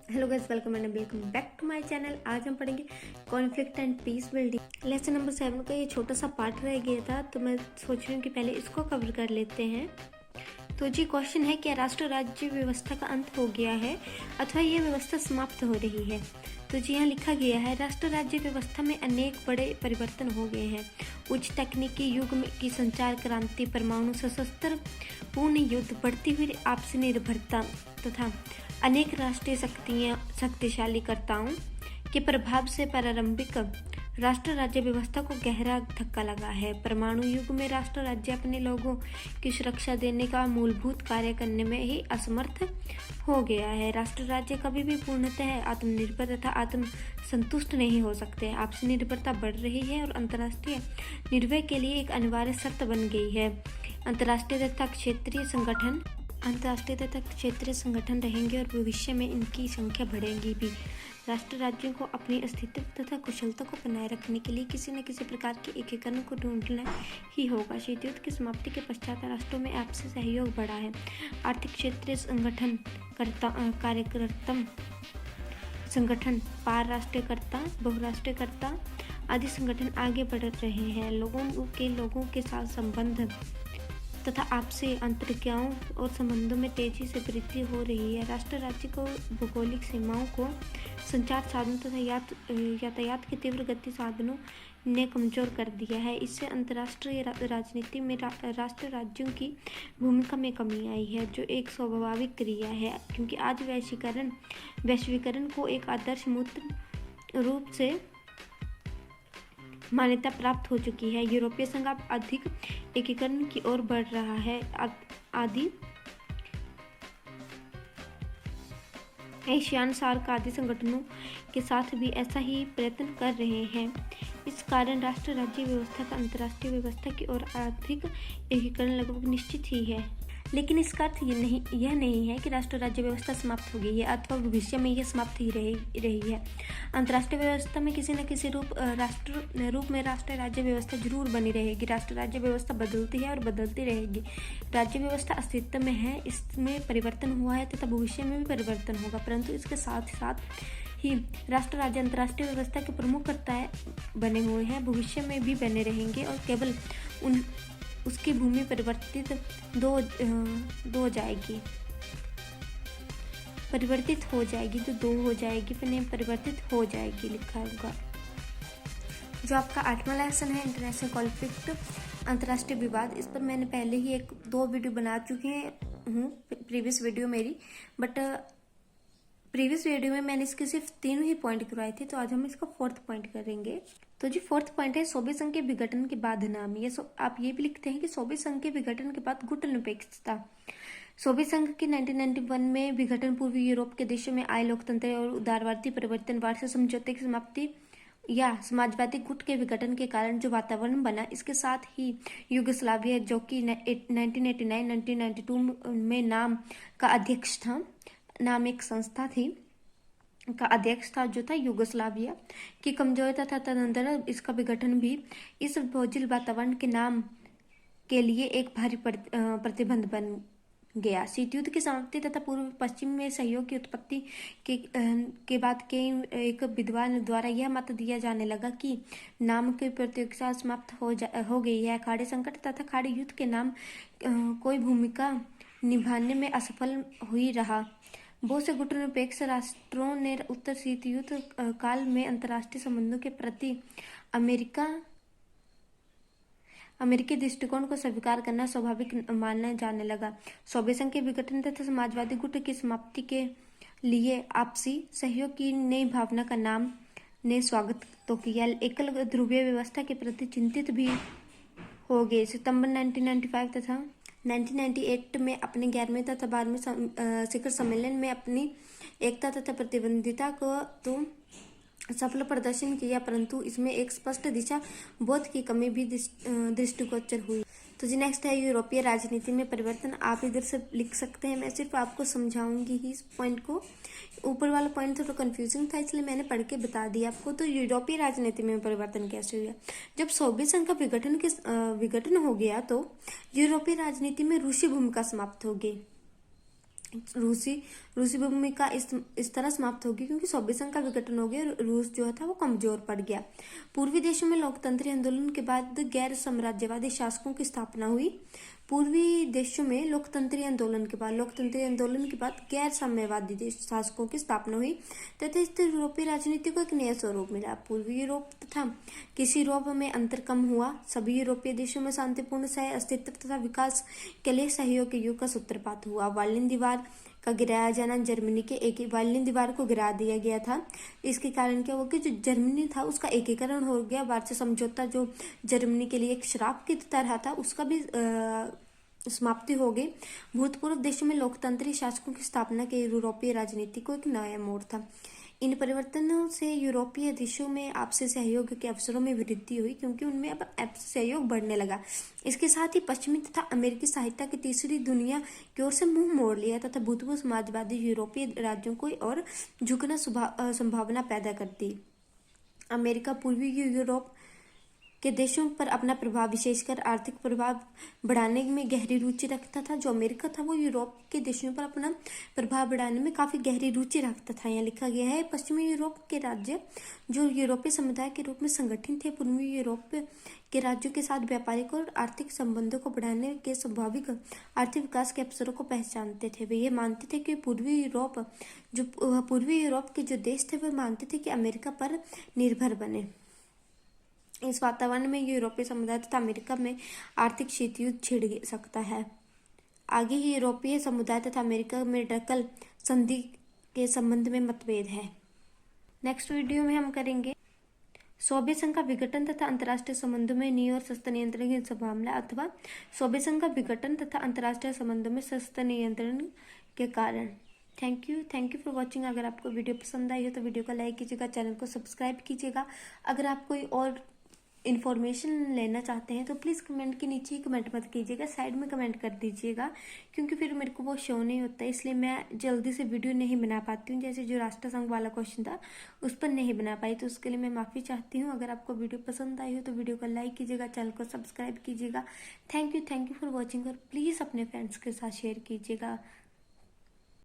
Hello guys, welcome and welcome back to my channel. आज हम पढ़ेंगे conflict and peace building. Lesson number 7 का ये छोटा सा पार्ट रह गया था, तो मैं सोच रही हूँ कि पहले इसको कवर कर लेते हैं। तो जी क्वेश्चन है, क्या राष्ट्र राज्य व्यवस्था का अंत हो गया है अथवा ये व्यवस्था समाप्त हो रही है? तो जी यहाँ लिखा गया है, राष्ट्र राज्य व्यवस्था में अनेक बड़े परिवर्तन हो गए हैं। उच्च तकनीकी युग की संचार क्रांति, परमाणु सशस्त्र पूर्ण युद्ध, बढ़ती हुई आपसी निर्भरता तथा अनेक राष्ट्रीय शक्तिशालीकर्ताओं के प्रभाव से प्रारंभिक राष्ट्र राज्य व्यवस्था को गहरा धक्का लगा है। परमाणु युग में राष्ट्र राज्य अपने लोगों की सुरक्षा देने का मूलभूत कार्य करने में ही असमर्थ हो गया है। राष्ट्र राज्य कभी भी पूर्णतः आत्मनिर्भर तथा आत्म संतुष्ट नहीं हो सकते। आपसी निर्भरता बढ़ रही है और अंतर्राष्ट्रीय निर्भय के लिए एक अनिवार्य शर्त बन गई है। अंतर्राष्ट्रीय तथा क्षेत्रीय संगठन रहेंगे और भविष्य में इनकी संख्या बढ़ेगी भी। राष्ट्र राज्यों को अपनी अस्तित्व तथा कुशलता को बनाए रखने के लिए किसी न किसी प्रकार के एकीकरण को ढूंढना ही होगा। शीत युद्ध की समाप्ति के पश्चात राष्ट्रों में आपसी सहयोग बढ़ा है। आर्थिक क्षेत्रीय संगठन, पार राष्ट्रीयकर्ता, बहुराष्ट्रीयकर्ता आदि संगठन आगे बढ़ रहे हैं। लोगों के साथ संबंध तथा आपसी अंतर्क्रियाओं और संबंधों में तेजी से वृद्धि हो रही है। राष्ट्र राज्य को भौगोलिक सीमाओं को संचार साधनों तथा यातायात के तीव्र गति साधनों ने कमजोर कर दिया है। इससे अंतर्राष्ट्रीय राजनीति में राष्ट्र राज्यों की भूमिका में कमी आई है, जो एक स्वाभाविक क्रिया है, क्योंकि आज वैश्वीकरण को एक आदर्श मूर्त रूप से मान्यता प्राप्त हो चुकी है। यूरोपीय संघ अब अधिक एकीकरण की ओर बढ़ रहा है। एशियान, सार्क आदि संगठनों के साथ भी ऐसा ही प्रयत्न कर रहे हैं। इस कारण राष्ट्र राज्य व्यवस्था का अंतर्राष्ट्रीय व्यवस्था की ओर आर्थिक एकीकरण लगभग निश्चित ही है। लेकिन इसका अर्थ यह नहीं है कि राष्ट्र राज्य व्यवस्था समाप्त हो गई है अथवा भविष्य में यह समाप्त ही रही है। अंतर्राष्ट्रीय व्यवस्था में किसी न किसी रूप में राष्ट्र राज्य व्यवस्था जरूर बनी रहेगी। राष्ट्र राज्य व्यवस्था बदलती है और बदलती रहेगी। राज्य व्यवस्था अस्तित्व में है, इसमें परिवर्तन हुआ है तथा भविष्य में भी परिवर्तन होगा, परंतु इसके साथ साथ ही राष्ट्र राज्य अंतर्राष्ट्रीय व्यवस्था के प्रमुख कर्ता बने हुए हैं, भविष्य में भी बने रहेंगे और केवल उसकी भूमि परिवर्तित हो जाएगी, लिखा होगा। जो आपका 8वां लेसन है, इंटरनेशनल कॉन्फ्लिक्ट, अंतर्राष्ट्रीय विवाद, इस पर मैंने पहले ही 2 वीडियो बना चुके हूँ प्रीवियस वीडियो मेरी, बट प्रीवियस वीडियो में मैंने इसके सिर्फ 3 ही पॉइंट करवाए थे, तो आज हम इसका 4th पॉइंट करेंगे। तो जी 4th पॉइंट है, सोवियत संघ के विघटन के बाद नाम। आप ये भी लिखते हैं कि सोवियत संघ के विघटन के बाद गुटनिरपेक्षता। सोवियत संघ के 1991 में विघटन पूर्वी यूरोप के देशों में आए लोकतंत्र और उदारवादी परिवर्तन, वार्षिक समझौते की समाप्ति या समाजवादी गुट के विघटन के कारण जो वातावरण बना, इसके साथ ही युगोस्लाविया, जो कि 1989-1992 में नाम एक संस्था थी का अध्यक्ष था, जो था युगोस्लाविया की कमजोरी तथा तदनंतर इसका विघटन भी इस बोझिल वातावरण के नाम के लिए एक भारी प्रतिबंध बन गया। शीत युद्ध की समाप्ति तथा पूर्व पश्चिम में सहयोग की उत्पत्ति के बाद एक विद्वान द्वारा यह मत दिया जाने लगा कि नाम की प्रतियोगिता समाप्त हो गई है। खाड़ी संकट तथा खाड़ी युद्ध के नाम कोई भूमिका निभाने में असफल हुई रहा। बहुत से गुटनिरपेक्ष राष्ट्रों ने उत्तर शीत युद्ध काल में अंतर्राष्ट्रीय संबंधों के प्रति अमेरिकी दृष्टिकोण को स्वीकार करना स्वाभाविक माना जाने लगा। सोवियत संघ के विघटन तथा समाजवादी गुट की समाप्ति के लिए आपसी सहयोग की नई भावना का नाम ने स्वागत तो किया, एकल ध्रुवीय व्यवस्था के प्रति चिंतित भी हो गए। सितंबर 1995 तथा 1998 में अपने 11वें तथा 12वें शिखर सम्मेलन में अपनी एकता तथा प्रतिबद्धता को तो सफल प्रदर्शन किया, परंतु इसमें एक स्पष्ट दिशा बोध की कमी भी दृष्टिगोचर हुई। तो जी नेक्स्ट है यूरोपीय राजनीति में परिवर्तन। आप इधर से लिख सकते हैं, मैं सिर्फ आपको समझाऊंगी ही इस पॉइंट को। ऊपर वाला पॉइंट थोड़ा कंफ्यूजिंग था, इसलिए मैंने पढ़ के बता दिया आपको। तो यूरोपीय राजनीति में परिवर्तन कैसे हुआ? जब सोवियत संघ का विघटन हो गया तो यूरोपीय राजनीति में रूसी भूमिका समाप्त हो गई। रूसी रूसी भूमिका इस तरह समाप्त होगी क्योंकि सोवियत संघ का विघटन हो गया और रूस जो था वो कमजोर पड़ गया। पूर्वी देशों में लोकतंत्री आंदोलन के बाद गैर साम्राज्यवादी शासकों की स्थापना हुई। पूर्वी देशों में लोकतंत्री आंदोलन के बाद गैर साम्यवादी शासकों की स्थापना हुई तथा इस यूरोपीय राजनीति को एक नया स्वरूप मिला। पूर्वी यूरोप तथा किसी यूरोप में अंतर कम हुआ। सभी यूरोपीय देशों में शांतिपूर्ण सह अस्तित्व तथा विकास के लिए सहयोग के युग का सूत्रपात हुआ। बर्लिन दीवार का गिराया जाना जर्मनी के बर्लिन दीवार को गिरा दिया गया था। इसके कारण क्या हुआ कि जो जर्मनी था उसका एकीकरण हो गया। वार्सा समझौता जो जर्मनी के लिए एक श्राप की तरह था उसका भी समाप्ति हो गई। भूतपूर्व देशों में लोकतंत्री शासकों की स्थापना के यूरोपीय राजनीति को एक नया मोड़ था। इन परिवर्तनों से यूरोपीय देशों में आपसी सहयोग के अवसरों में वृद्धि हुई क्योंकि उनमें अब आपसी सहयोग बढ़ने लगा। इसके साथ ही पश्चिमी तथा अमेरिकी सहायता की तीसरी दुनिया की ओर से मुंह मोड़ लिया तथा भूतपूर्व समाजवादी यूरोपीय राज्यों को और झुकना संभावना पैदा कर दी। अमेरिका पूर्वी यूरोप के देशों पर अपना प्रभाव विशेषकर आर्थिक प्रभाव बढ़ाने में गहरी रुचि रखता था। जो अमेरिका था वो यूरोप के देशों पर अपना प्रभाव बढ़ाने में काफी गहरी रुचि रखता था। यहाँ लिखा गया है पश्चिमी यूरोप के राज्य जो यूरोपीय समुदाय के रूप में संगठित थे पूर्वी यूरोप के राज्यों के साथ व्यापारिक और आर्थिक संबंधों को बढ़ाने के स्वाभाविक आर्थिक विकास के अवसरों को पहचानते थे। वे ये मानते थे कि पूर्वी यूरोप के जो देश थे वे मानते थे कि अमेरिका पर निर्भर बने। इस वातावरण में यूरोपीय समुदाय तथा अमेरिका में आर्थिक शीतयुद्ध छिड़ सकता है। आगे ही यूरोपीय समुदाय तथा अमेरिका में डकल संधि के संबंध में मतभेद है। नेक्स्ट वीडियो में हम करेंगे सोवियत संघ का विघटन तथा अंतर्राष्ट्रीय संबंधों में न्यू और सस्ता नियंत्रण की संभावना अथवा सोवियत संघ का विघटन तथा अंतर्राष्ट्रीय संबंधों में सस्ता नियंत्रण के कारण। Thank you for watching. अगर आपको वीडियो पसंद आई हो तो वीडियो को लाइक कीजिएगा, चैनल को सब्सक्राइब कीजिएगा। अगर आप कोई और इन्फॉर्मेशन लेना चाहते हैं तो प्लीज़ कमेंट के नीचे ही कमेंट मत कीजिएगा, साइड में कमेंट कर दीजिएगा क्योंकि फिर मेरे को वो शो नहीं होता है, इसलिए मैं जल्दी से वीडियो नहीं बना पाती हूँ। जैसे जो राष्ट्रसंघ वाला क्वेश्चन था उस पर नहीं बना पाई तो उसके लिए मैं माफ़ी चाहती हूँ। अगर आपको वीडियो पसंद आई हो तो वीडियो को लाइक कीजिएगा, चैनल को सब्सक्राइब कीजिएगा। थैंक यू फॉर वॉचिंग और प्लीज़ अपने फ्रेंड्स के साथ शेयर कीजिएगा।